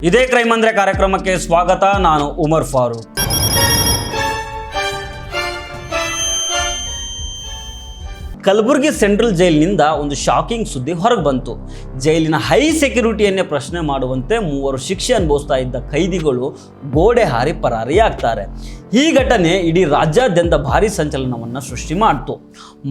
ಇದೇ ಕ್ರೈಮ್ ಅಂದ್ರೆ ಕಾರ್ಯಕ್ರಮಕ್ಕೆ ಸ್ವಾಗತ. ನಾನು ಉಮರ್ ಫಾರೂಕ್. ಕಲಬುರಗಿ ಸೆಂಟ್ರಲ್ ಜೈಲಿನಿಂದ ಒಂದು ಶಾಕಿಂಗ್ ಸುದ್ದಿ ಹೊರಗೆ ಬಂತು. ಜೈಲಿನ ಹೈ ಸೆಕ್ಯೂರಿಟಿಯನ್ನೇ ಪ್ರಶ್ನೆ ಮಾಡುವಂತೆ ಮೂವರು ಶಿಕ್ಷೆ ಅನುಭವಿಸ್ತಾ ಇದ್ದ ಖೈದಿಗಳು ಗೋಡೆ ಹಾರಿ ಪರಾರಿಯಾಗ್ತಾರೆ. ಈ ಘಟನೆ ಇಡೀ ರಾಜ್ಯಾದ್ಯಂತ ಭಾರೀ ಸಂಚಲನವನ್ನು ಸೃಷ್ಟಿ ಮಾಡಿತು.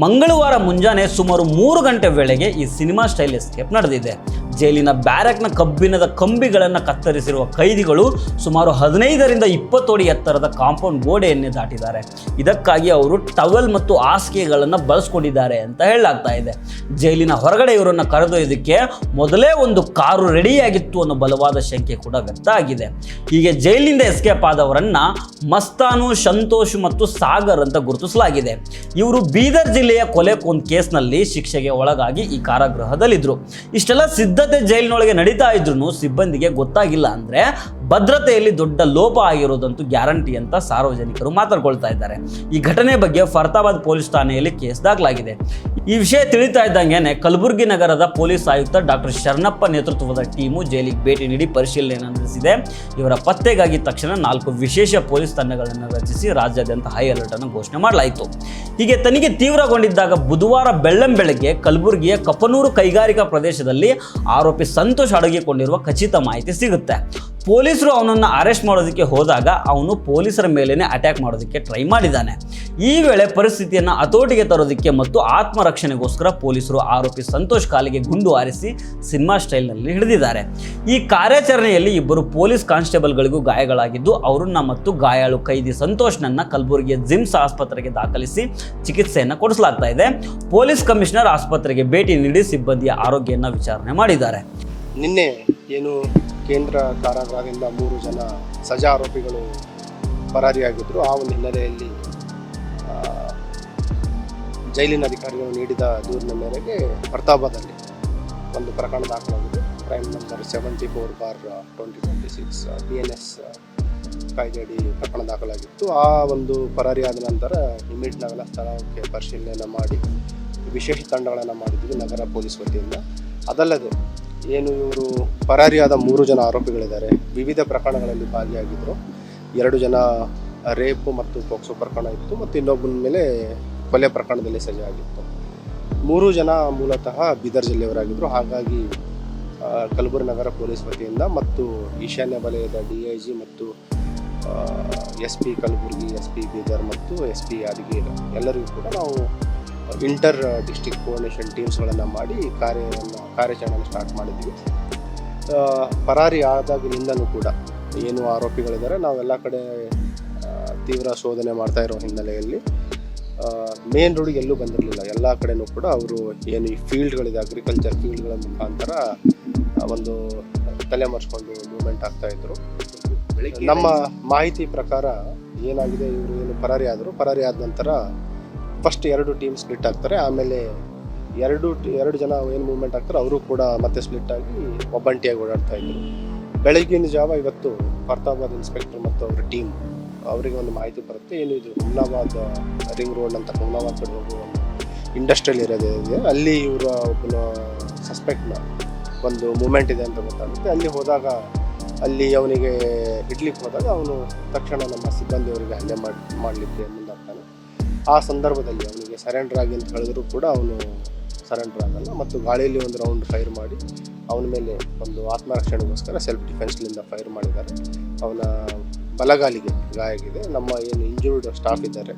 ಮಂಗಳವಾರ ಮುಂಜಾನೆ ಸುಮಾರು 3 ಗಂಟೆ ವೇಳೆಗೆ ಈ ಸಿನಿಮಾ ಸ್ಟೈಲ್ ಎಸ್ಕೇಪ್ ನಡೆದಿದೆ. ಜೈಲಿನ ಬ್ಯಾರಕ್ನ ಕಬ್ಬಿಣದ ಕಂಬಿಗಳನ್ನು ಕತ್ತರಿಸಿರುವ ಖೈದಿಗಳು ಸುಮಾರು 15ರಿಂದ 20 ಅಡಿ ಎತ್ತರದ ಕಾಂಪೌಂಡ್ ಗೋಡೆಯನ್ನೇ ದಾಟಿದ್ದಾರೆ. ಇದಕ್ಕಾಗಿ ಅವರು ಟವೆಲ್ ಮತ್ತು ಹಾಸಿಗೆಗಳನ್ನು ಬಳಸ್ಕೊಂಡಿದ್ದಾರೆ ಅಂತ ಹೇಳಲಾಗ್ತಾ ಇದೆ. ಜೈಲಿನ ಹೊರಗಡೆ ಇವರನ್ನು ಕರೆದೊಯ್ಯೋದಕ್ಕೆ ಮೊದಲೇ ಒಂದು ಕಾರು ರೆಡಿಯಾಗಿತ್ತು ಅನ್ನೋ ಬಲವಾದ ಶಂಕೆ ಕೂಡ ವ್ಯಕ್ತ ಆಗಿದೆ. ಹೀಗೆ ಜೈಲಿನಿಂದ ಎಸ್ಕೇಪ್ ಆದವರನ್ನ ಮಸ್ತಾನು, ಸಂತೋಷ್ ಮತ್ತು ಸಾಗರ್ ಅಂತ ಗುರುತಿಸಲಾಗಿದೆ. ಇವರು ಬೀದರ್ ಜಿಲ್ಲೆಯ ಕೊಲೆ ಕೇಸ್ನಲ್ಲಿ ಶಿಕ್ಷೆಗೆ ಒಳಗಾಗಿ ಈ ಕಾರಾಗೃಹದಲ್ಲಿದ್ದರು. ಇಷ್ಟೆಲ್ಲ ಸಿದ್ಧತೆ ಜೈಲಿನೊಳಗೆ ನಡೀತಾ ಇದ್ರು ಸಿಬ್ಬಂದಿಗೆ ಗೊತ್ತಾಗಿಲ್ಲ ಅಂದ್ರೆ ಭದ್ರತೆಯಲ್ಲಿ ದೊಡ್ಡ ಲೋಪ ಆಗಿರೋದಂತೂ ಗ್ಯಾರಂಟಿ ಅಂತ ಸಾರ್ವಜನಿಕರು ಮಾತಾಡ್ಕೊಳ್ತಾ ಇದ್ದಾರೆ. ಈ ಘಟನೆ ಬಗ್ಗೆ ಫರ್ತಾಬಾದ್ ಪೊಲೀಸ್ ಠಾಣೆಯಲ್ಲಿ ಕೇಸ್ ದಾಖಲಾಗಿದೆ. ಈ ವಿಷಯ ತಿಳಿತಾ ಇದ್ದಂಗೆನೆ ಕಲಬುರಗಿ ನಗರದ ಪೊಲೀಸ್ ಆಯುಕ್ತ ಡಾಕ್ಟರ್ ಶರಣಪ್ಪ ನೇತೃತ್ವದ ಟೀಮು ಜೈಲಿಗೆ ಭೇಟಿ ನೀಡಿ ಪರಿಶೀಲನೆ ನಡೆಸಿದೆ. ಇವರ ಪತ್ತೆಗಾಗಿ ತಕ್ಷಣ 4 ವಿಶೇಷ ಪೊಲೀಸ್ ತಂಡಗಳನ್ನು ರಚಿಸಿ ರಾಜ್ಯಾದ್ಯಂತ ಹೈ ಅಲರ್ಟ್ ಅನ್ನು ಘೋಷಣೆ ಮಾಡಲಾಯಿತು. ಹೀಗೆ ತನಿಖೆ ತೀವ್ರಗೊಂಡಿದ್ದಾಗ ಬುಧವಾರ ಬೆಳ್ಳಂಬೆಳಗ್ಗೆ ಕಲಬುರಗಿಯ ಕಪನೂರು ಕೈಗಾರಿಕಾ ಪ್ರದೇಶದಲ್ಲಿ ಆರೋಪಿ ಸಂತೋಷ್ ಅಡಗಿಕೊಂಡಿರುವ ಖಚಿತ ಮಾಹಿತಿ ಸಿಗುತ್ತೆ. ಪೊಲೀಸರು ಅವನನ್ನು ಅರೆಸ್ಟ್ ಮಾಡೋದಕ್ಕೆ ಹೋದಾಗ ಅವನು ಪೊಲೀಸರ ಮೇಲೇನೆ ಅಟ್ಯಾಕ್ ಮಾಡೋದಕ್ಕೆ ಟ್ರೈ ಮಾಡಿದ್ದಾನೆ. ಈ ವೇಳೆ ಪರಿಸ್ಥಿತಿಯನ್ನು ಹತೋಟಿಗೆ ತರೋದಕ್ಕೆ ಮತ್ತು ಆತ್ಮರಕ್ಷಣೆಗೋಸ್ಕರ ಪೊಲೀಸರು ಆರೋಪಿ ಸಂತೋಷ್ ಕಾಲಿಗೆ ಗುಂಡು ಹಾರಿಸಿ ಸಿನಿಮಾ ಸ್ಟೈಲ್ನಲ್ಲಿ ಹಿಡಿದಿದ್ದಾರೆ. ಈ ಕಾರ್ಯಾಚರಣೆಯಲ್ಲಿ 2 ಪೊಲೀಸ್ ಕಾನ್ಸ್ಟೇಬಲ್ಗಳಿಗೂ ಗಾಯಗಳಾಗಿದ್ದು ಅವರನ್ನ ಮತ್ತು ಗಾಯಾಳು ಖೈದಿ ಸಂತೋಷ್ನನ್ನ ಕಲಬುರಗಿಯ ಜಿಮ್ಸ್ ಆಸ್ಪತ್ರೆಗೆ ದಾಖಲಿಸಿ ಚಿಕಿತ್ಸೆಯನ್ನು ಕೊಡಿಸಲಾಗ್ತಾ ಇದೆ. ಪೊಲೀಸ್ ಕಮಿಷನರ್ ಆಸ್ಪತ್ರೆಗೆ ಭೇಟಿ ನೀಡಿ ಸಿಬ್ಬಂದಿಯ ಆರೋಗ್ಯವನ್ನು ವಿಚಾರಣೆ ಮಾಡಿದ್ದಾರೆ. ನಿನ್ನೆ ಏನು ಕೇಂದ್ರ ಕಾರಾಗೃಹದಿಂದ 3 ಜನ ಸಜಾ ಆರೋಪಿಗಳು ಪರಾರಿಯಾಗಿದ್ದರು. ಆ ಒಂದು ಹಿನ್ನೆಲೆಯಲ್ಲಿ ಜೈಲಿನ ಅಧಿಕಾರಿಗಳು ನೀಡಿದ ದೂರಿನ ಮೇರೆಗೆ ಫರ್ತಾಬಾದಲ್ಲಿ ಒಂದು ಪ್ರಕರಣ ದಾಖಲಾಗಿದೆ. ಕ್ರೈಮ್ ನಂಬರ್ 74/2026 PNS ಕಾಯ್ದೆಯಡಿ ಪ್ರಕರಣ ದಾಖಲಾಗಿತ್ತು. ಆ ಒಂದು ಪರಾರಿಯಾದ ನಂತರ ಇಮಿಡಿಯೇಟ್ನಾಗೆಲ್ಲ ಸ್ಥಳಕ್ಕೆ ಪರಿಶೀಲನೆ ಮಾಡಿ ವಿಶೇಷ ತಂಡಗಳನ್ನು ಮಾಡಿದ್ವಿ ನಗರ ಪೊಲೀಸ್ ವತಿಯಿಂದ. ಅದಲ್ಲದೆ ಏನು ಇವರು ಪರಾರಿಯಾದ 3 ಜನ ಆರೋಪಿಗಳಿದ್ದಾರೆ, ವಿವಿಧ ಪ್ರಕರಣಗಳಲ್ಲಿ ಭಾಗಿಯಾಗಿದ್ದರು. 2 ಜನ ರೇಪ್ ಮತ್ತು ಪೋಕ್ಸೋ ಪ್ರಕರಣ ಇತ್ತು ಮತ್ತು ಇನ್ನೊಬ್ಬನ ಮೇಲೆ ಕೊಲೆ ಪ್ರಕರಣದಲ್ಲಿ ಸಜೆ ಆಗಿತ್ತು. 3 ಜನ ಮೂಲತಃ ಬೀದರ್ ಜಿಲ್ಲೆಯವರಾಗಿದ್ದರು. ಹಾಗಾಗಿ ಕಲಬುರಗಿ ನಗರ ಪೊಲೀಸ್ ವತಿಯಿಂದ ಮತ್ತು ಈಶಾನ್ಯ ವಲಯದ DIG ಮತ್ತು SP ಕಲಬುರಗಿ, SP ಬೀದರ್ ಮತ್ತು SP ಯಾದಗಿರಿ ಎಲ್ಲರಿಗೂ ಕೂಡ ನಾವು ಇಂಟರ್ ಡಿಸ್ಟ್ರಿಕ್ಟ್ ಕೋಆರ್ಡಿನೇಷನ್ ಟೀಮ್ಸ್ಗಳನ್ನು ಮಾಡಿ ಕಾರ್ಯಾಚರಣೆಯನ್ನು ಸ್ಟಾರ್ಟ್ ಮಾಡಿದ್ವಿ. ಪರಾರಿ ಆದಾಗಿನಿಂದನೂ ಕೂಡ ಏನು ಆರೋಪಿಗಳಿದ್ದಾರೆ ನಾವೆಲ್ಲ ಕಡೆ ತೀವ್ರ ಶೋಧನೆ ಮಾಡ್ತಾ ಇರೋ ಹಿನ್ನೆಲೆಯಲ್ಲಿ ಮೇನ್ ರೋಡಿಗೆ ಎಲ್ಲೂ ಬಂದಿರಲಿಲ್ಲ. ಎಲ್ಲ ಕಡೆನೂ ಕೂಡ ಅವರು ಏನು ಈ ಫೀಲ್ಡ್ಗಳಿದೆ ಅಗ್ರಿಕಲ್ಚರ್ ಫೀಲ್ಡ್ಗಳ ಮುಖಾಂತರ ಒಂದು ತಲೆಮರೆಸ್ಕೊಂಡು ಮೂವ್ಮೆಂಟ್ ಆಗ್ತಾಯಿದ್ರು. ನಮ್ಮ ಮಾಹಿತಿ ಪ್ರಕಾರ ಏನಾಗಿದೆ, ಇವರು ಏನು ಪರಾರಿ ಆದ ನಂತರ ಫಸ್ಟ್ 2 ಟೀಮ್ ಸ್ಪ್ಲಿಟ್ ಆಗ್ತಾರೆ. ಆಮೇಲೆ ಎರಡು ಜನ ಏನು ಮೂವ್ಮೆಂಟ್ ಆಗ್ತಾರೆ ಅವರು ಕೂಡ ಮತ್ತೆ ಸ್ಪ್ಲಿಟ್ ಆಗಿ ಒಬ್ಬಂಟಿಯಾಗಿ ಓಡಾಡ್ತಾ ಇದ್ರು. ಬೆಳಗ್ಗಿನ ಜಾವ ಇವತ್ತು ಫರ್ತಾಬಾದ್ ಇನ್ಸ್ಪೆಕ್ಟರ್ ಮತ್ತು ಅವರ ಟೀಮ್ ಅವರಿಗೆ ಒಂದು ಮಾಹಿತಿ ಬರುತ್ತೆ. ಏನು ಇದು ಹುಮ್ನಾಬಾದ್ ರಿಂಗ್ ರೋಡ್ ಅಂತ ಹುಮ್ನಾಬಾದ್ ಕಡೆ ಹೋಗುವ ಒಂದು ಇಂಡಸ್ಟ್ರಿಯಲ್ ಏರಿಯಾ ಇದೆ, ಅಲ್ಲಿ ಇವರ ಒಬ್ಬನ ಸಸ್ಪೆಕ್ಟ್ನ ಒಂದು ಮೂವ್ಮೆಂಟ್ ಇದೆ ಅಂತ ಗೊತ್ತಾಗುತ್ತೆ. ಅಲ್ಲಿ ಹೋದಾಗ ಅವನಿಗೆ ಹಿಡ್ಲಿಕ್ಕೆ ಹೋದಾಗ ಅವನು ತಕ್ಷಣ ನಮ್ಮ ಸಿಬ್ಬಂದಿಯವರಿಗೆ ಹಲ್ಲೆ ಮಾಡಲಿಕ್ಕೆ ಮುಂದಾಗ್ತಾನೆ. ಆ ಸಂದರ್ಭದಲ್ಲಿ ಅವನಿಗೆ ಸರೆಂಡರ್ ಆಗಿ ಅಂತ ಹೇಳಿದ್ರು ಕೂಡ ಅವನು ಸರೆಂಡರ್ ಆಗಲ್ಲ ಮತ್ತು ಗಾಳಿಯಲ್ಲಿ ಒಂದು ರೌಂಡ್ ಫೈರ್ ಮಾಡಿ ಅವನ ಮೇಲೆ ಒಂದು ಆತ್ಮರಕ್ಷಣೆಗೋಸ್ಕರ ಸೆಲ್ಫ್ ಡಿಫೆನ್ಸ್ಲಿಂದ ಫೈರ್ ಮಾಡಿದ್ದಾರೆ. ಅವನ ಬಲಗಾಲಿಗೆ ಗಾಯ ಆಗಿದೆ. ನಮ್ಮ ಏನು ಇಂಜೂರ್ಡ್ ಸ್ಟಾಫ್ ಇದ್ದಾರೆ,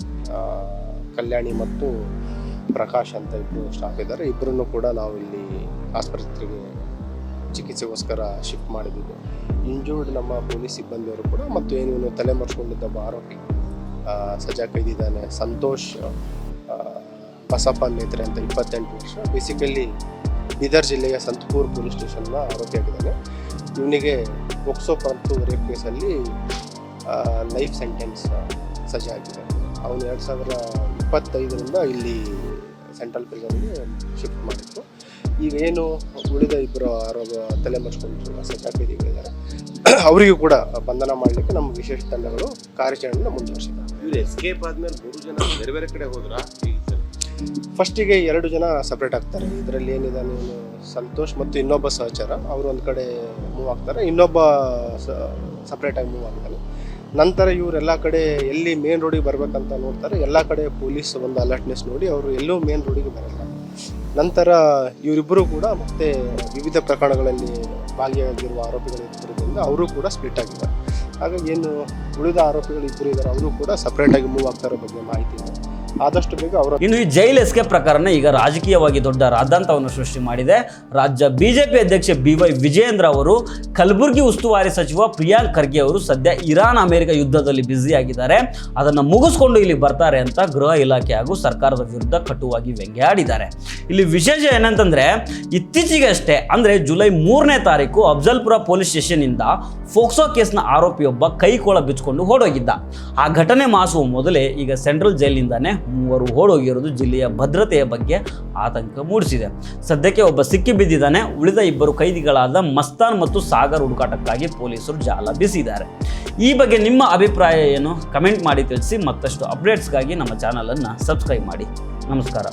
ಕಲ್ಯಾಣಿ ಮತ್ತು ಪ್ರಕಾಶ್ ಅಂತ 2 ಸ್ಟಾಫ್ ಇದ್ದಾರೆ. ಇಬ್ಬರನ್ನು ಕೂಡ ನಾವು ಇಲ್ಲಿ ಆಸ್ಪತ್ರೆಗೆ ಚಿಕಿತ್ಸೆಗೋಸ್ಕರ ಶಿಫ್ಟ್ ಮಾಡಿದ್ದೀವಿ. ಇಂಜೂರ್ಡ್ ನಮ್ಮ ಪೊಲೀಸ್ ಸಿಬ್ಬಂದಿಯವರು ಕೂಡ ಮತ್ತು ಏನು ಇವನು ತಲೆಮರೆಸ್ಕೊಂಡಿದ್ದ ಆರೋಪಿ ಸಜಾ ಕೈದಿದ್ದಾನೆ ಸಂತೋಷ್ ಬಸಪ್ಪ ಮೇತ್ರೆ ಅಂತ 28 ವರ್ಷ, ಬೇಸಿಕಲಿ ಬೀದರ್ ಜಿಲ್ಲೆಯ ಸಂತಪುರ್ ಪೊಲೀಸ್ ಸ್ಟೇಷನ್ನ ಆರೋಪಿಯಾಗಿದ್ದಾನೆ. ಇವನಿಗೆ ಪೋಕ್ಸೋ ಮತ್ತು ರೇಪ್ ಕೇಸಲ್ಲಿ ಲೈಫ್ ಸೆಂಟೆನ್ಸ್ ಸಜೆ ಆಗಿದೆ. ಅವನು 2025ರಿಂದ ಇಲ್ಲಿ ಸೆಂಟ್ರಲ್ ಪ್ರಿಸನ್ಗೆ ಶಿಫ್ಟ್ ಮಾಡಿತ್ತು. ಈಗೇನು ಉಳಿದ 2 ತಲೆಮರೆಸ್ಕೊಂಡು ಸಜಾ ಕೈದಿಗಳಿದ್ದಾರೆ ಅವರಿಗೂ ಕೂಡ ಬಂಧನ ಮಾಡಲಿಕ್ಕೆ ನಮ್ಮ ವಿಶೇಷ ತಂಡಗಳು ಕಾರ್ಯಾಚರಣೆಯನ್ನು ಮುಂದುವರಿಸಿದ್ದಾರೆ. ಇವ್ರು ಎಸ್ಕೇಪ್ ಆದ್ಮೇಲೆ 3 ಜನ ಬೇರೆ ಬೇರೆ ಕಡೆ ಹೋದ್ರ? ಫಸ್ಟಿಗೆ 2 ಜನ ಸಪ್ರೇಟ್ ಆಗ್ತಾರೆ. ಇದರಲ್ಲಿ ಏನಿದೆ ನೀನು ಸಂತೋಷ್ ಮತ್ತು ಇನ್ನೊಬ್ಬ ಸಹಚರ ಅವರು ಒಂದು ಕಡೆ ಮೂವ್ ಆಗ್ತಾರೆ, ಇನ್ನೊಬ್ಬ ಸಪ್ರೇಟಾಗಿ ಮೂವ್ ಆಗ್ತಾನೆ. ನಂತರ ಇವರೆಲ್ಲ ಕಡೆ ಎಲ್ಲಿ ಮೇನ್ ರೋಡಿಗೆ ಬರ್ಬೇಕಂತ ನೋಡ್ತಾರೆ. ಎಲ್ಲ ಕಡೆ ಪೊಲೀಸ್ ಒಂದು ಅಲರ್ಟ್ನೆಸ್ ನೋಡಿ ಅವರು ಎಲ್ಲೂ ಮೇನ್ ರೋಡಿಗೆ ಬರಲ್ಲ. ನಂತರ ಇವರಿಬ್ಬರು ಕೂಡ ಮತ್ತೆ ವಿವಿಧ ಪ್ರಕರಣಗಳಲ್ಲಿ ಭಾಗಿಯಾಗಿರುವ ಆರೋಪಿಗಳಿದ್ದರಿಂದ ಅವರು ಕೂಡ ಸ್ಪ್ಲಿಟ್ ಆಗಿದ್ದಾರೆ. ಹಾಗಾಗಿ ಏನು ಉಳಿದ ಆರೋಪಿಗಳು ಇಬ್ಬರು ಇದ್ದಾರೆ, ಅವರು ಕೂಡ ಸಪ್ರೇಟಾಗಿ ಮೂವ್ ಆಗ್ತಾರೋ ಬಗ್ಗೆ ಮಾಹಿತಿ ಇದೆ. ಆದಷ್ಟು ಬೇಗ ಅವರ ಇನ್ನು ಈ ಜೈಲ್ ಎಸ್ಕೇಪ್ ಪ್ರಕರಣ ಈಗ ರಾಜಕೀಯವಾಗಿ ದೊಡ್ಡ ರಾದ್ಧಾಂತವನ್ನು ಸೃಷ್ಟಿ ಮಾಡಿದೆ. ರಾಜ್ಯ ಬಿಜೆಪಿ ಅಧ್ಯಕ್ಷ BY ವಿಜಯೇಂದ್ರ ಅವರು ಕಲಬುರಗಿ ಉಸ್ತುವಾರಿ ಸಚಿವ ಪ್ರಿಯಾಂಕ್ ಖರ್ಗೆ ಅವರು ಸದ್ಯ ಇರಾನ್ ಅಮೆರಿಕ ಯುದ್ಧದಲ್ಲಿ ಬ್ಯುಸಿಯಾಗಿದ್ದಾರೆ, ಅದನ್ನು ಮುಗಿಸ್ಕೊಂಡು ಇಲ್ಲಿ ಬರ್ತಾರೆ ಅಂತ ಗೃಹ ಇಲಾಖೆ ಹಾಗೂ ಸರ್ಕಾರದ ವಿರುದ್ಧ ಕಟುವಾಗಿ ವ್ಯಂಗ್ಯಾಡಿದ್ದಾರೆ. ಇಲ್ಲಿ ವಿಶೇಷ ಏನಂತಂದ್ರೆ ಇತ್ತೀಚೆಗೆ ಅಷ್ಟೇ ಅಂದರೆ ಜುಲೈ 3ನೇ ತಾರೀಕು ಅಫ್ಜಲ್ಪುರ ಪೊಲೀಸ್ ಸ್ಟೇಷನ್ ಇಂದ ಫೋಕ್ಸೋ ಕೇಸ್ನ ಆರೋಪಿಯೊಬ್ಬ ಕೈಕೋಳ ಬಿಚ್ಚಿಕೊಂಡು ಓಡೋಗಿದ್ದ. ಆ ಘಟನೆ ಮಾಸುವ ಮೊದಲೇ ಈಗ ಸೆಂಟ್ರಲ್ ಜೈಲಿನಿಂದಾನೇ 3 ಓಡೋಗಿರೋದು ಜಿಲ್ಲೆಯ ಭದ್ರತೆಯ ಬಗ್ಗೆ ಆತಂಕ ಮೂಡಿಸಿದೆ. ಸದ್ಯಕ್ಕೆ ಒಬ್ಬ ಸಿಕ್ಕಿ ಬಿದ್ದಿದ್ದಾನೆ. ಉಳಿದ 2 ಕೈದಿಗಳಾದ ಮಸ್ತಾನ್ ಮತ್ತು ಸಾಗರ್ ಹುಡುಕಾಟಕ್ಕಾಗಿ ಪೊಲೀಸರು ಜಾಲ ಬೀಸಿದ್ದಾರೆ. ಈ ಬಗ್ಗೆ ನಿಮ್ಮ ಅಭಿಪ್ರಾಯ ಏನು? ಕಮೆಂಟ್ ಮಾಡಿ ತಿಳಿಸಿ. ಮತ್ತಷ್ಟು ಅಪ್ಡೇಟ್ಸ್ಗಾಗಿ ನಮ್ಮ ಚಾನಲನ್ನು ಸಬ್ಸ್ಕ್ರೈಬ್ ಮಾಡಿ. ನಮಸ್ಕಾರ.